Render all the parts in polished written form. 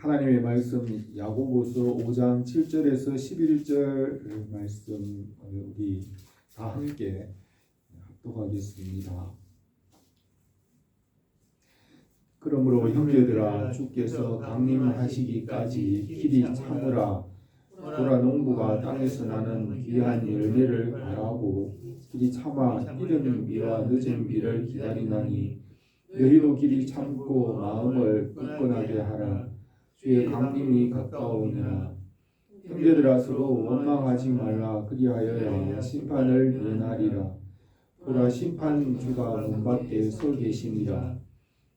하나님의 말씀 야고보서 5장 7절에서 11절 말씀 우리 다 함께 합독하겠습니다. 그러므로 형제들아 주께서 강림하시기까지 길이 참으라. 보라 농부가 땅에서 나는 귀한 열매를 바라고 길이 참아 이른 비와 늦은 비를 기다리나니 너희도 길이 참고 마음을 굳건하게 하라. 주의 강림이 가까우니라. 형제들아 서로 원망하지 말라. 그리하여야 심판을 면하리라. 보라 심판주가 문 밖에 서 계시니라.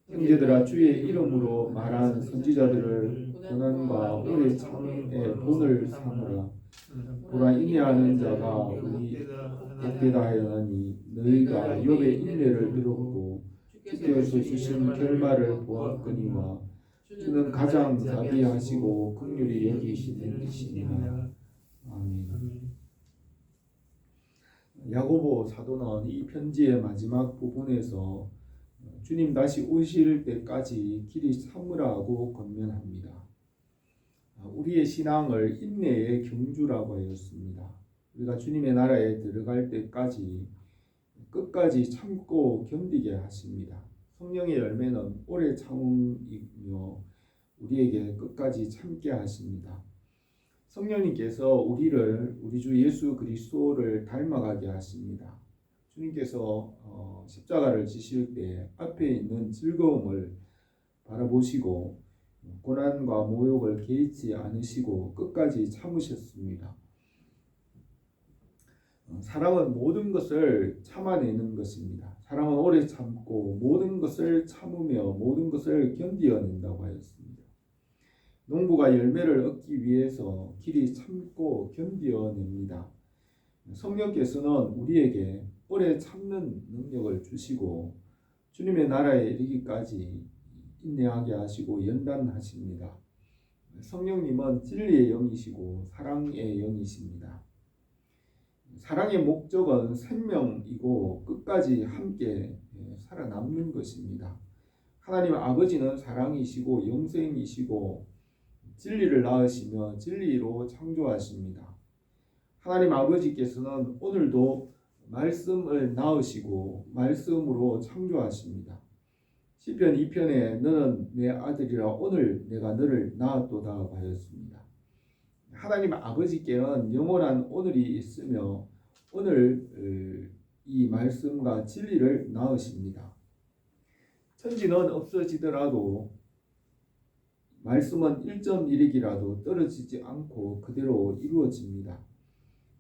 형제들아 주의 이름으로 말한 선지자들을 고난과 오래 참음의 본을 삼으라. 보라 인내하는 자가 우리 복되다 하였나니 너희가 욥의 인내를 들었고 주께서 주신 결말을 보았거니와 주는 가장 자비하시고 긍휼히 여기시는 이시니라. 아멘. 야고보 사도는 이 편지의 마지막 부분에서 주님 다시 오실 때까지 길이 참으라고 권면합니다. 우리의 신앙을 인내의 경주라고 하였습니다. 우리가 주님의 나라에 들어갈 때까지 끝까지 참고 견디게 하십니다. 성령의 열매는 오래 참음이며 우리에게 끝까지 참게 하십니다. 성령님께서 우리 주 예수 그리스도를 닮아가게 하십니다. 주님께서 십자가를 지실 때 앞에 있는 즐거움을 바라보시고 고난과 모욕을 개의치 않으시고 끝까지 참으셨습니다. 사랑은 모든 것을 참아내는 것입니다. 사랑은 오래 참고 모든 것을 참으며 모든 것을 견디어낸다고 하였습니다. 농부가 열매를 얻기 위해서 길이 참고 견디어냅니다. 성령께서는 우리에게 오래 참는 능력을 주시고 주님의 나라에 이르기까지 인내하게 하시고 연단하십니다. 성령님은 진리의 영이시고 사랑의 영이십니다. 사랑의 목적은 생명이고 끝까지 함께 살아남는 것입니다. 하나님 아버지는 사랑이시고 영생이시고 진리를 낳으시며 진리로 창조하십니다. 하나님 아버지께서는 오늘도 말씀을 낳으시고 말씀으로 창조하십니다. 시편 2편에 너는 내 아들이라 오늘 내가 너를 낳았도다 하였습니다. 하나님 아버지께는 영원한 오늘이 있으며 오늘 이 말씀과 진리를 낳으십니다. 천지는 없어지더라도 말씀은 1.1익이라도 떨어지지 않고 그대로 이루어집니다.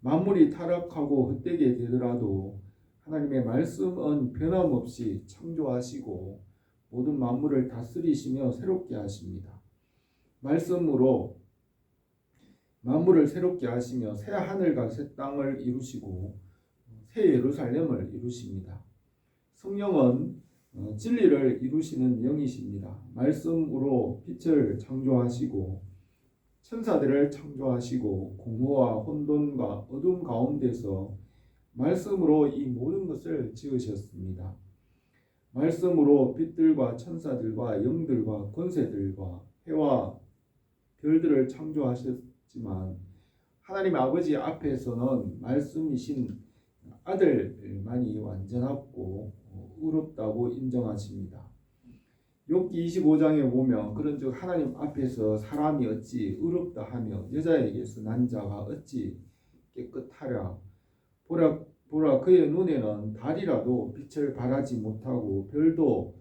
만물이 타락하고 헛되게 되더라도 하나님의 말씀은 변함없이 창조하시고 모든 만물을 다스리시며 새롭게 하십니다. 말씀으로 만물을 새롭게 하시며 새 하늘과 새 땅을 이루시고 새 예루살렘을 이루십니다. 성령은 진리를 이루시는 영이십니다. 말씀으로 빛을 창조하시고 천사들을 창조하시고 공허와 혼돈과 어둠 가운데서 말씀으로 이 모든 것을 지으셨습니다. 말씀으로 빛들과 천사들과 영들과 권세들과 해와 별들을 창조하셨지만 하나님 아버지 앞에서는 말씀이신 아들만이 완전하고 의롭다고 인정하십니다. 욥기 25장에 보면 그런즉 하나님 앞에서 사람이 어찌 의롭다 하며 여자에게서 난 자가 어찌 깨끗하랴. 보라 그의 눈에는 달이라도 빛을 발하지 못하고 별도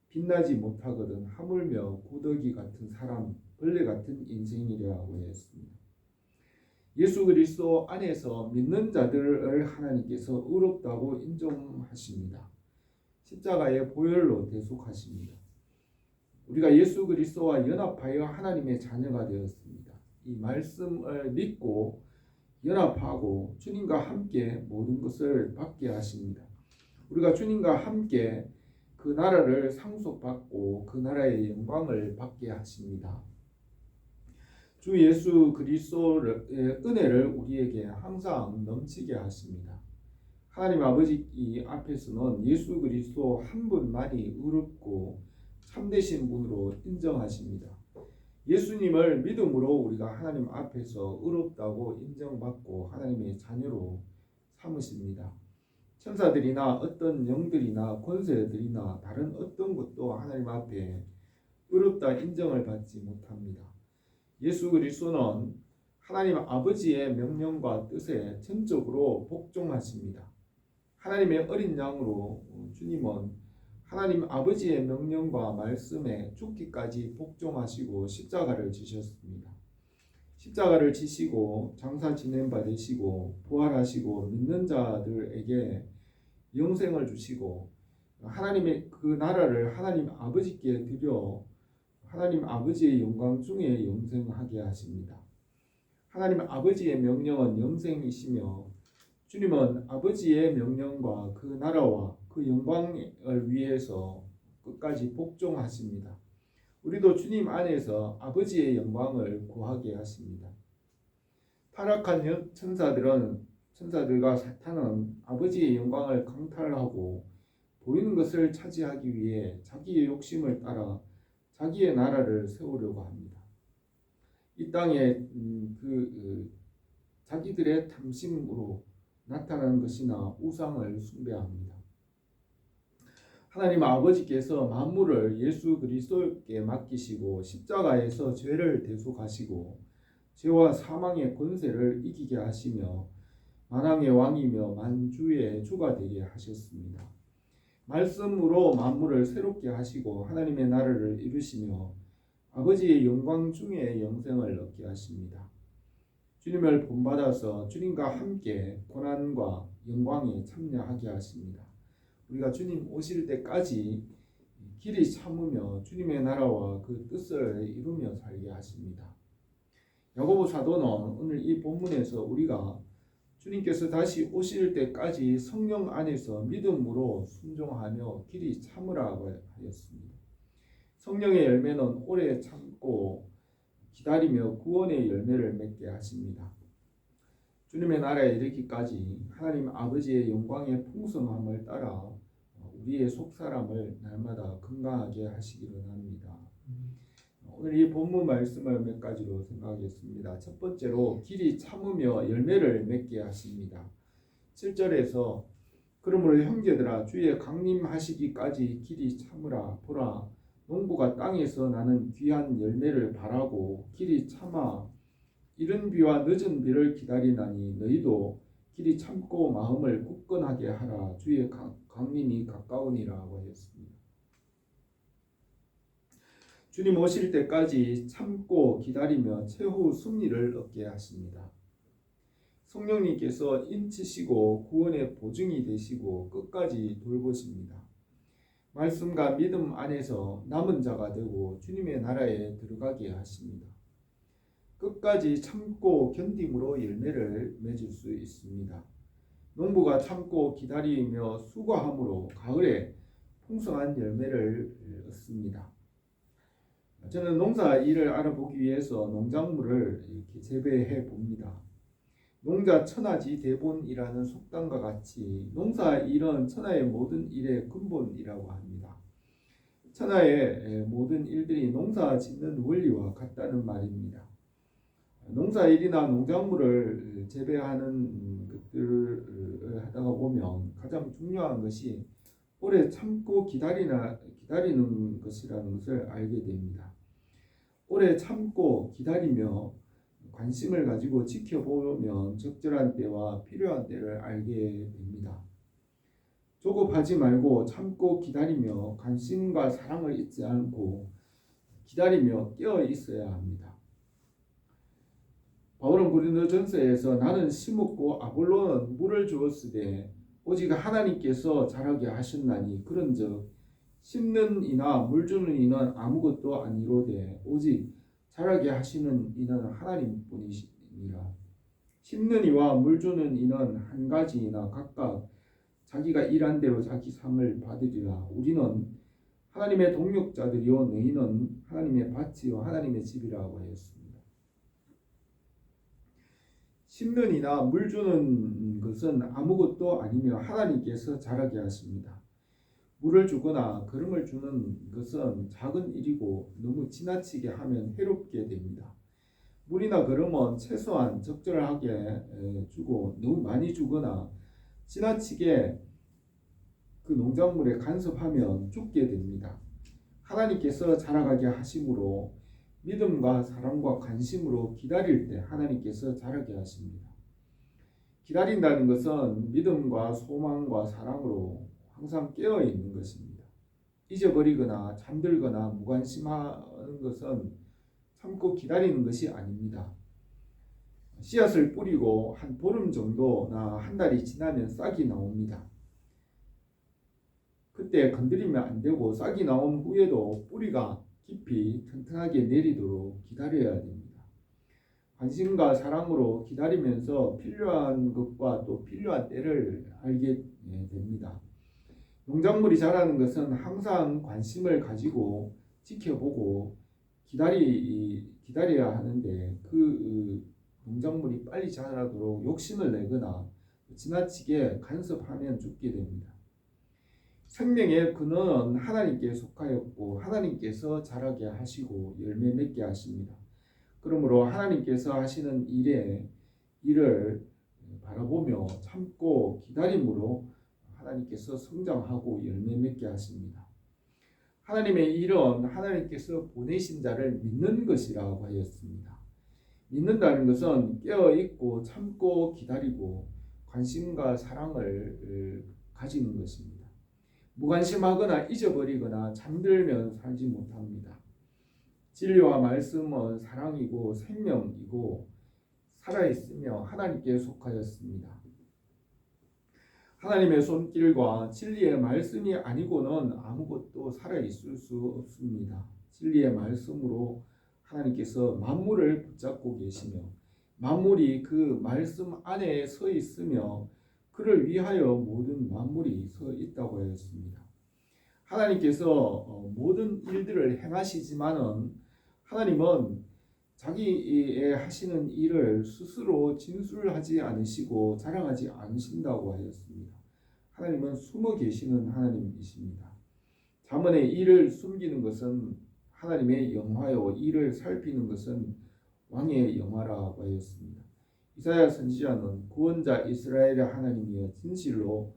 빛나지 못하거든 하물며 구더기 같은 사람 벌레 같은 인생이라고 했습니다. 예수 그리스도 안에서 믿는 자들을 하나님께서 의롭다고 인정하십니다. 십자가의 보혈로 대속하십니다. 우리가 예수 그리스도와 연합하여 하나님의 자녀가 되었습니다. 이 말씀을 믿고 연합하고 주님과 함께 모든 것을 받게 하십니다. 우리가 주님과 함께 그 나라를 상속받고 그 나라의 영광을 받게 하십니다. 주 예수 그리스도의 은혜를 우리에게 항상 넘치게 하십니다. 하나님 아버지 앞에서는 예수 그리스도 한 분만이 의롭고 참되신 분으로 인정하십니다. 예수님을 믿음으로 우리가 하나님 앞에서 의롭다고 인정받고 하나님의 자녀로 삼으십니다. 천사들이나 어떤 영들이나 권세들이나 다른 어떤 것도 하나님 앞에 의롭다 인정을 받지 못합니다. 예수 그리스도는 하나님 아버지의 명령과 뜻에 전적으로 복종하십니다. 하나님의 어린 양으로 주님은 하나님 아버지의 명령과 말씀에 죽기까지 복종하시고 십자가를 지셨습니다. 십자가를 지시고 장사 지낸 바 되시고 부활하시고 믿는 자들에게 영생을 주시고 하나님의 그 나라를 하나님 아버지께 드려 하나님 아버지의 영광 중에 영생하게 하십니다. 하나님 아버지의 명령은 영생이시며 주님은 아버지의 명령과 그 나라와 그 영광을 위해서 끝까지 복종하십니다. 우리도 주님 안에서 아버지의 영광을 구하게 하십니다. 타락한 천사들과 사탄은 아버지의 영광을 강탈하고 보이는 것을 차지하기 위해 자기의 욕심을 따라 자기의 나라를 세우려고 합니다. 이 땅에 자기들의 탐심으로 나타나는 것이나 우상을 숭배합니다. 하나님 아버지께서 만물을 예수 그리스도께 맡기시고 십자가에서 죄를 대속하시고 죄와 사망의 권세를 이기게 하시며 만왕의 왕이며 만주의 주가 되게 하셨습니다. 말씀으로 만물을 새롭게 하시고 하나님의 나라를 이루시며 아버지의 영광 중에 영생을 얻게 하십니다. 주님을 본받아서 주님과 함께 고난과 영광에 참여하게 하십니다. 우리가 주님 오실 때까지 길이 참으며 주님의 나라와 그 뜻을 이루며 살게 하십니다. 야고보 사도는 오늘 이 본문에서 우리가 주님께서 다시 오실 때까지 성령 안에서 믿음으로 순종하며 길이 참으라고 하였습니다. 성령의 열매는 오래 참고 기다리며 구원의 열매를 맺게 하십니다. 주님의 나라에 이르기까지 하나님 아버지의 영광의 풍성함을 따라 우리의 속사람을 날마다 건강하게 하시기를 합니다. 오늘 이 본문 말씀을 몇 가지로 생각하겠습니다. 첫 번째로 길이 참으며 열매를 맺게 하십니다. 7절에서 그러므로 형제들아 주의 강림하시기까지 길이 참으라. 보라 농부가 땅에서 나는 귀한 열매를 바라고 길이 참아 이른 비와 늦은 비를 기다리나니 너희도 길이 참고 마음을 굳건하게 하라. 주의 강림이 가까우니라고 하였습니다. 주님 오실 때까지 참고 기다리며 최후 승리를 얻게 하십니다. 성령님께서 인치시고 구원의 보증이 되시고 끝까지 돌보십니다. 말씀과 믿음 안에서 남은 자가 되고 주님의 나라에 들어가게 하십니다. 끝까지 참고 견딤으로 열매를 맺을 수 있습니다. 농부가 참고 기다리며 수고함으로 가을에 풍성한 열매를 얻습니다. 저는 농사 일을 알아보기 위해서 농작물을 이렇게 재배해 봅니다. 농자 천하지 대본이라는 속담과 같이 농사 일은 천하의 모든 일의 근본이라고 합니다. 천하의 모든 일들이 농사 짓는 원리와 같다는 말입니다. 농사 일이나 농작물을 재배하는 것들을 하다가 보면 가장 중요한 것이 오래 참고 기다리는 것이라는 것을 알게 됩니다. 오래 참고 기다리며 관심을 가지고 지켜보면 적절한 때와 필요한 때를 알게 됩니다. 조급하지 말고 참고 기다리며 관심과 사랑을 잊지 않고 기다리며 깨어 있어야 합니다. 바울은 고린도전서에서 나는 심었고 아볼로는 물을 주었으되 오직 하나님께서 자라게 하셨나니 그런즉 심는 이나 물 주는 이는 아무것도 아니로되 오직 자라게 하시는 이는 하나님뿐이시니라. 심는 이와 물 주는 이는 한 가지이나 각각 자기가 일한 대로 자기 상을 받으리라. 우리는 하나님의 동역자들이요 너희는 하나님의 밭이요 하나님의 집이라고 하였습니다. 심는 이나 물 주는 것은 아무것도 아니며 하나님께서 자라게 하십니다. 물을 주거나 걸음을 주는 것은 작은 일이고 너무 지나치게 하면 해롭게 됩니다. 물이나 걸음은 최소한 적절하게 주고 너무 많이 주거나 지나치게 그 농작물에 간섭하면 죽게 됩니다. 하나님께서 자라가게 하심으로 믿음과 사랑과 관심으로 기다릴 때 하나님께서 자라게 하십니다. 기다린다는 것은 믿음과 소망과 사랑으로 항상 깨어 있는 것입니다. 잊어버리거나 잠들거나 무관심하는 것은 참고 기다리는 것이 아닙니다. 씨앗을 뿌리고 한 보름 정도나 한 달이 지나면 싹이 나옵니다. 그때 건드리면 안 되고 싹이 나온 후에도 뿌리가 깊이 튼튼하게 내리도록 기다려야 됩니다. 관심과 사랑으로 기다리면서 필요한 것과 또 필요한 때를 알게 됩니다. 농작물이 자라는 것은 항상 관심을 가지고 지켜보고 기다려야 하는데 그 농작물이 빨리 자라도록 욕심을 내거나 지나치게 간섭하면 죽게 됩니다. 생명의 근원은 하나님께 속하였고 하나님께서 자라게 하시고 열매 맺게 하십니다. 그러므로 하나님께서 하시는 일을 바라보며 참고 기다림으로 하나님께서 성장하고 열매 맺게 하십니다. 하나님의 일은 하나님께서 보내신 자를 믿는 것이라고 하였습니다. 믿는다는 것은 깨어있고 참고 기다리고 관심과 사랑을 가지는 것입니다. 무관심하거나 잊어버리거나 잠들면 살지 못합니다. 진리와 말씀은 사랑이고 생명이고 살아있으며 하나님께 속하였습니다. 하나님의 손길과 진리의 말씀이 아니고는 아무것도 살아있을 수 없습니다. 진리의 말씀으로 하나님께서 만물을 붙잡고 계시며 만물이 그 말씀 안에 서 있으며 그를 위하여 모든 만물이 서 있다고 하였습니다. 하나님께서 모든 일들을 행하시지만은 하나님은 자기의 하시는 일을 스스로 진술하지 않으시고 자랑하지 않으신다고 하였습니다. 하나님은 숨어 계시는 하나님이십니다. 자문의 일을 숨기는 것은 하나님의 영화요 일을 살피는 것은 왕의 영화라고 하였습니다. 이사야 선지자는 구원자 이스라엘의 하나님이여 진실로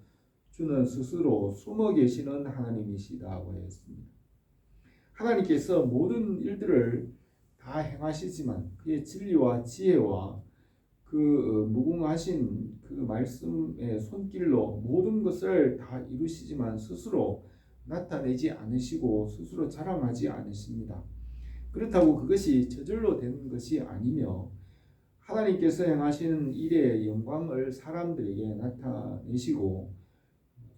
주는 스스로 숨어 계시는 하나님이시다고 하였습니다. 하나님께서 모든 일들을 다 행하시지만 그의 진리와 지혜와 그 무궁하신 그 말씀의 손길로 모든 것을 다 이루시지만 스스로 나타내지 않으시고 스스로 자랑하지 않으십니다. 그렇다고 그것이 저절로 되는 것이 아니며 하나님께서 행하시는 일의 영광을 사람들에게 나타내시고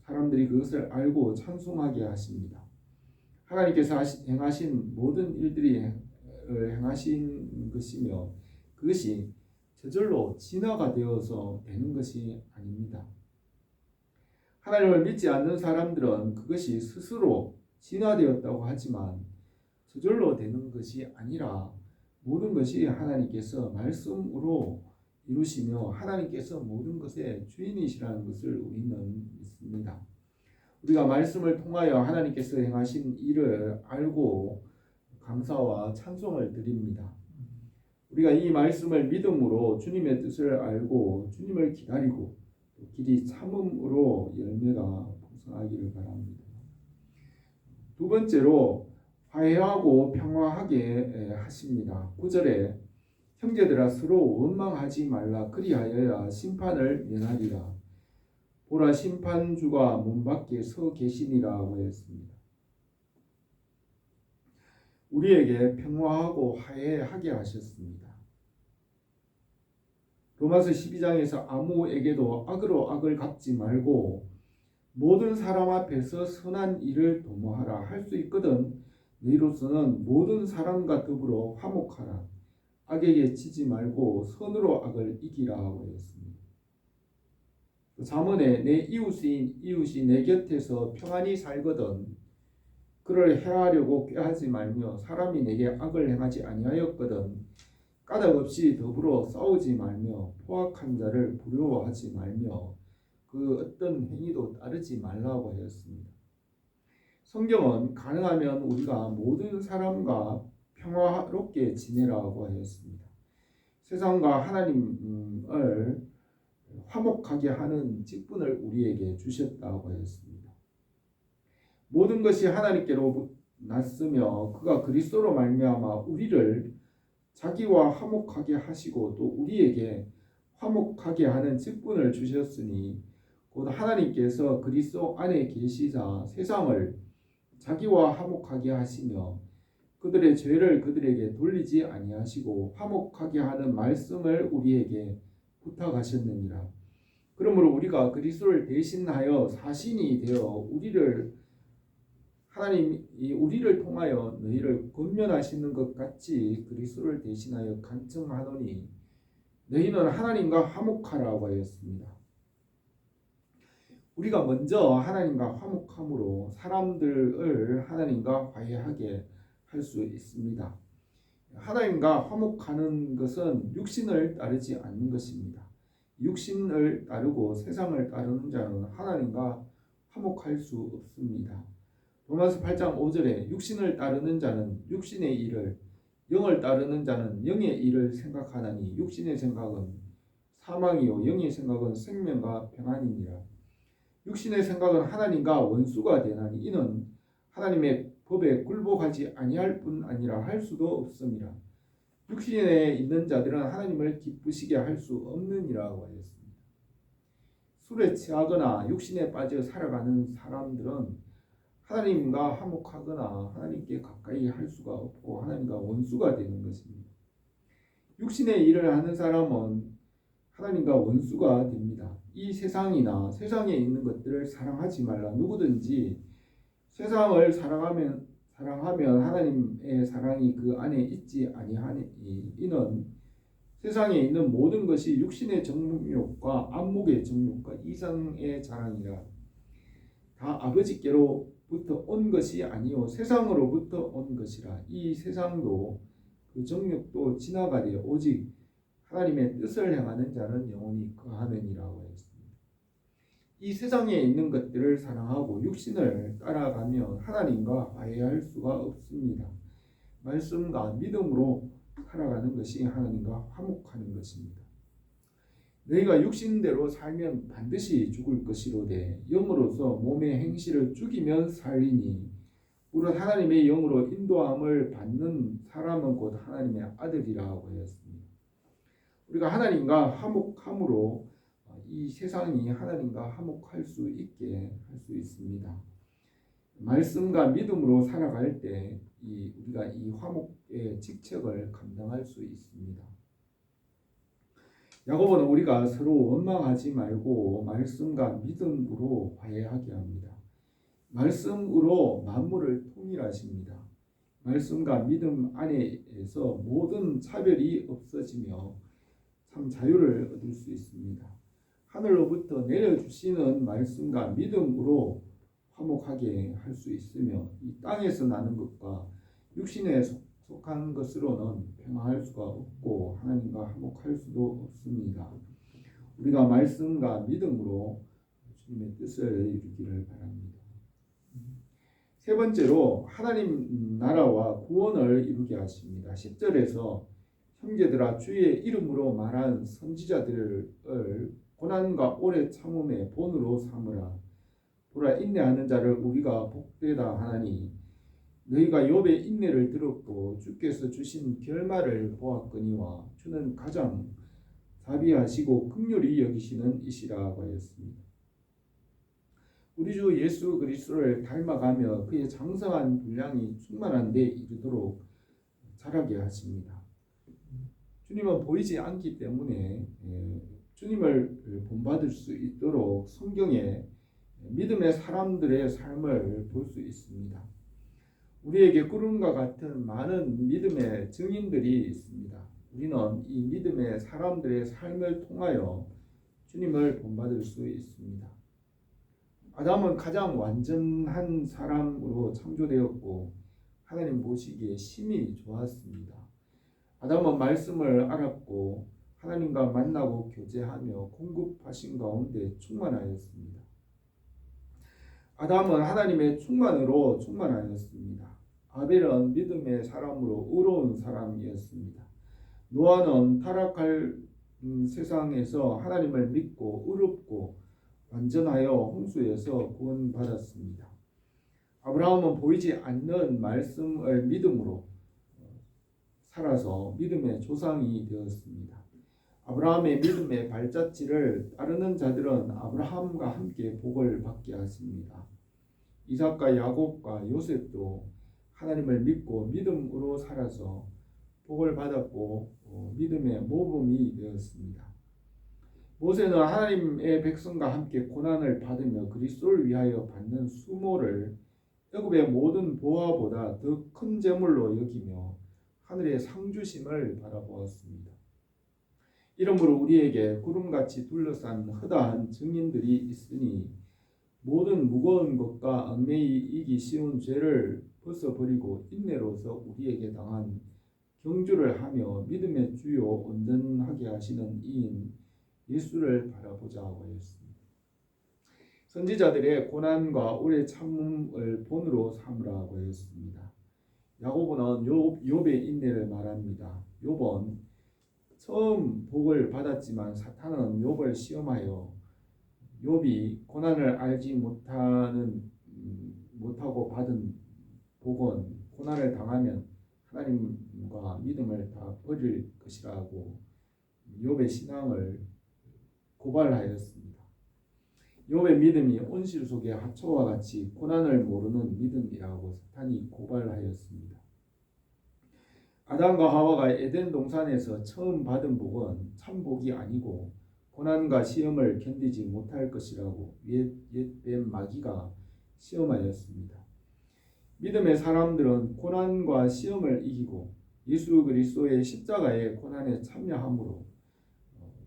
사람들이 그것을 알고 찬송하게 하십니다. 하나님께서 행하신 모든 일들이 행하신 것이며 그것이 저절로 진화가 되어서 되는 것이 아닙니다. 하나님을 믿지 않는 사람들은 그것이 스스로 진화되었다고 하지만 저절로 되는 것이 아니라 모든 것이 하나님께서 말씀으로 이루시며 하나님께서 모든 것의 주인이시라는 것을 우리는 믿습니다. 우리가 말씀을 통하여 하나님께서 행하신 일을 알고 감사와 찬송을 드립니다. 우리가 이 말씀을 믿음으로 주님의 뜻을 알고 주님을 기다리고 길이 참음으로 열매가 풍성하기를 바랍니다. 두 번째로 화해하고 평화하게 하십니다. 9절에 형제들아 서로 원망하지 말라 그리하여야 심판을 면하리라. 보라 심판주가 문 밖에 서 계시니라고 했습니다. 우리에게 평화하고 화해하게 하셨습니다. 로마서 12장에서 아무에게도 악으로 악을 갚지 말고 모든 사람 앞에서 선한 일을 도모하라 할 수 있거든 너희로서는 모든 사람과 더불어 화목하라. 악에게 지지 말고 선으로 악을 이기라고 했습니다. 잠언에 내 이웃이 내 곁에서 평안히 살거든 그를 해하려고 꾀하지 말며 사람이 내게 악을 행하지 아니하였거든 까닭없이 더불어 싸우지 말며 포악한 자를 부러워하지 말며 그 어떤 행위도 따르지 말라고 하였습니다. 성경은 가능하면 우리가 모든 사람과 평화롭게 지내라고 하였습니다. 세상과 하나님을 화목하게 하는 직분을 우리에게 주셨다고 하였습니다. 모든 것이 하나님께로 났으며 그가 그리스도로 말미암아 우리를 자기와 화목하게 하시고 또 우리에게 화목하게 하는 직분을 주셨으니 곧 하나님께서 그리스도 안에 계시자 세상을 자기와 화목하게 하시며 그들의 죄를 그들에게 돌리지 아니하시고 화목하게 하는 말씀을 우리에게 부탁하셨느니라. 그러므로 우리가 그리스도를 대신하여 사신이 되어 하나님이 우리를 통하여 너희를 권면하시는 것 같이 그리스도를 대신하여 간청하노니 너희는 하나님과 화목하라고 하였습니다. 우리가 먼저 하나님과 화목함으로 사람들을 하나님과 화해하게 할 수 있습니다. 하나님과 화목하는 것은 육신을 따르지 않는 것입니다. 육신을 따르고 세상을 따르는 자는 하나님과 화목할 수 없습니다. 로마서 8장 5절에 육신을 따르는 자는 육신의 일을, 영을 따르는 자는 영의 일을 생각하나니 육신의 생각은 사망이요 영의 생각은 생명과 평안이니라. 육신의 생각은 하나님과 원수가 되나니 이는 하나님의 법에 굴복하지 아니할 뿐 아니라 할 수도 없음이라. 육신에 있는 자들은 하나님을 기쁘시게 할 수 없느니라고 하였습니다. 술에 취하거나 육신에 빠져 살아가는 사람들은 하나님과 화목하거나 하나님께 가까이 할 수가 없고 하나님과 원수가 되는 것입니다. 육신의 일을 하는 사람은 하나님과 원수가 됩니다. 이 세상이나 세상에 있는 것들을 사랑하지 말라. 누구든지 세상을 사랑하면 하나님의 사랑이 그 안에 있지 아니하니 이는 세상에 있는 모든 것이 육신의 정욕과 안목의 정욕과 이상의 자랑이라. 다 아버지께로부터 온 것이 아니요 세상으로부터 온 것이라. 이 세상도 그 정욕도 지나가되 오직 하나님의 뜻을 행하는 자는 영원히 거하느니라고 했습니다. 이 세상에 있는 것들을 사랑하고 육신을 따라가면 하나님과 화해할 수가 없습니다. 말씀과 믿음으로 살아가는 것이 하나님과 화목하는 것입니다. 너희가 육신대로 살면 반드시 죽을 것이로되 영으로서 몸의 행실을 죽이면 살리니 우리 하나님의 영으로 인도함을 받는 사람은 곧 하나님의 아들이라고 하였습니다. 우리가 하나님과 화목함으로 이 세상이 하나님과 화목할 수 있게 할 수 있습니다. 말씀과 믿음으로 살아갈 때 우리가 이 화목의 직책을 감당할 수 있습니다. 야고보는 우리가 서로 원망하지 말고 말씀과 믿음으로 화해하게 합니다. 말씀으로 만물을 통일하십니다. 말씀과 믿음 안에서 모든 차별이 없어지며 참 자유를 얻을 수 있습니다. 하늘로부터 내려주시는 말씀과 믿음으로 화목하게 할 수 있으며 이 땅에서 나는 것과 육신에 속한 것으로는 평화할 수가 없고 하나님과 화목할 수도 없습니다. 우리가 말씀과 믿음으로 주님의 뜻을 이루기를 바랍니다. 세 번째로 하나님 나라와 구원을 이루게 하십니다. 10절에서 형제들아 주의 이름으로 말한 선지자들을 고난과 오래 참음의 본으로 삼으라. 보라 인내하는 자를 우리가 복되다 하나니 너희가 욥의 인내를 들었고 주께서 주신 결말을 보았거니와 주는 가장 자비하시고 긍휼히 여기시는 이시라고 하였습니다. 우리 주 예수 그리스도를 닮아가며 그의 장성한 분량이 충만한 데 이르도록 자라게 하십니다. 주님은 보이지 않기 때문에 주님을 본받을 수 있도록 성경에 믿음의 사람들의 삶을 볼 수 있습니다. 우리에게 구름과 같은 많은 믿음의 증인들이 있습니다. 우리는 이 믿음의 사람들의 삶을 통하여 주님을 본받을 수 있습니다. 아담은 가장 완전한 사람으로 창조되었고 하나님 보시기에 심히 좋았습니다. 아담은 말씀을 알았고 하나님과 만나고 교제하며 공급하신 가운데 충만하였습니다. 아담은 하나님의 충만으로 충만하였습니다. 아벨은 믿음의 사람으로 의로운 사람이었습니다. 노아는 타락할 세상에서 하나님을 믿고 의롭고 완전하여 홍수에서 구원받았습니다. 아브라함은 보이지 않는 말씀을 믿음으로 살아서 믿음의 조상이 되었습니다. 아브라함의 믿음의 발자취를 따르는 자들은 아브라함과 함께 복을 받게 하십니다. 이삭과 야곱과 요셉도 하나님을 믿고 믿음으로 살아서 복을 받았고 믿음의 모범이 되었습니다. 모세는 하나님의 백성과 함께 고난을 받으며 그리스도를 위하여 받는 수모를 애굽의 모든 보화보다 더 큰 재물로 여기며 하늘의 상주심을 바라보았습니다. 이러므로 우리에게 구름같이 둘러싼 허다한 증인들이 있으니 모든 무거운 것과 얽매이 이기 쉬운 죄를 벗어버리고 인내로서 우리에게 당한 경주를 하며 믿음의 주요 온전하게 하시는 이인 예수를 바라보자고 하였습니다. 선지자들의 고난과 오래 참음을 본으로 삼으라고 하였습니다. 야고보는 욥의 인내를 말합니다. 욥은 처음 복을 받았지만 사탄은 욥을 시험하여 욥이 고난을 알지 못하고 받은 복은 고난을 당하면 하나님과 믿음을 다 버릴 것이라고 욥의 신앙을 고발하였습니다. 욥의 믿음이 온실 속의 하초와 같이 고난을 모르는 믿음이라고 사탄이 고발하였습니다. 아담과 하와가 에덴 동산에서 처음 받은 복은 참 복이 아니고 고난과 시험을 견디지 못할 것이라고 옛뱀 마귀가 시험하였습니다. 믿음의 사람들은 고난과 시험을 이기고 예수 그리스도의 십자가의 고난에 참여함으로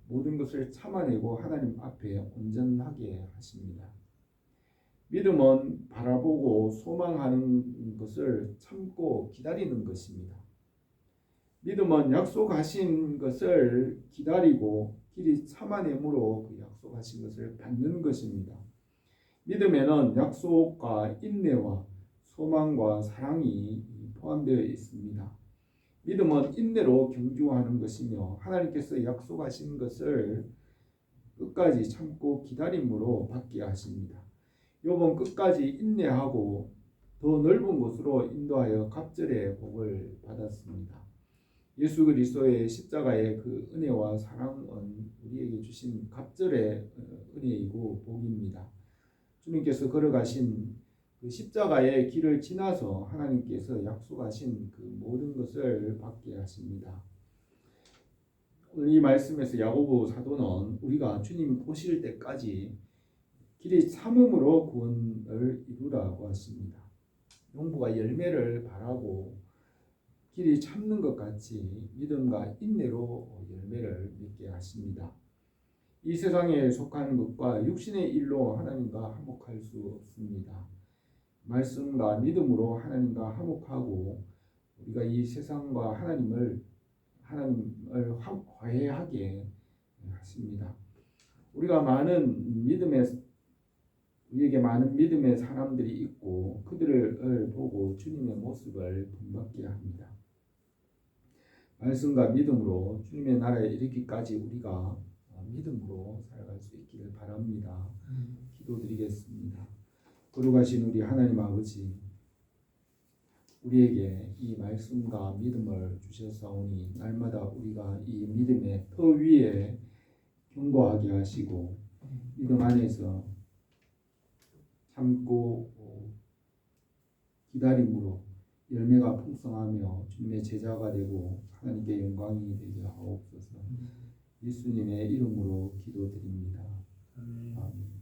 모든 것을 참아내고 하나님 앞에 온전하게 하십니다. 믿음은 바라보고 소망하는 것을 참고 기다리는 것입니다. 믿음은 약속하신 것을 기다리고 길이 참아내므로 그 약속하신 것을 받는 것입니다. 믿음에는 약속과 인내와 소망과 사랑이 포함되어 있습니다. 믿음은 인내로 경주하는 것이며 하나님께서 약속하신 것을 끝까지 참고 기다림으로 받게 하십니다. 욥은 끝까지 인내하고 더 넓은 곳으로 인도하여 갑절의 복을 받았습니다. 예수 그리스도의 십자가의 그 은혜와 사랑은 우리에게 주신 갑절의 은혜이고 복입니다. 주님께서 걸어가신 그 십자가의 길을 지나서 하나님께서 약속하신 그 모든 것을 받게 하십니다. 오늘 이 말씀에서 야고보 사도는 우리가 주님 오실 때까지 길이 참음으로 구원을 이루라고 하십니다. 농부가 열매를 바라고 길이 참는 것 같이 믿음과 인내로 열매를 맺게 하십니다. 이 세상에 속한 것과 육신의 일로 하나님과 화목할 수 없습니다. 말씀과 믿음으로 하나님과 화목하고 우리가 이 세상과 하나님을 화해하게 하십니다. 우리에게 많은 믿음의 사람들이 있고 그들을 보고 주님의 모습을 본받게 합니다. 말씀과 믿음으로 주님의 나라에 이르기까지 우리가 믿음으로 살아갈 수 있기를 바랍니다. 기도드리겠습니다. 거룩하신 우리 하나님 아버지, 우리에게 이 말씀과 믿음을 주셨사오니 날마다 우리가 이 믿음의 터 위에 견고하게 하시고 믿음 안에서 참고 기다림으로 열매가 풍성하며 주님의 제자가 되고 하나님께 영광이 되게 하옵소서. 예수님의 이름으로 기도드립니다. 아멘.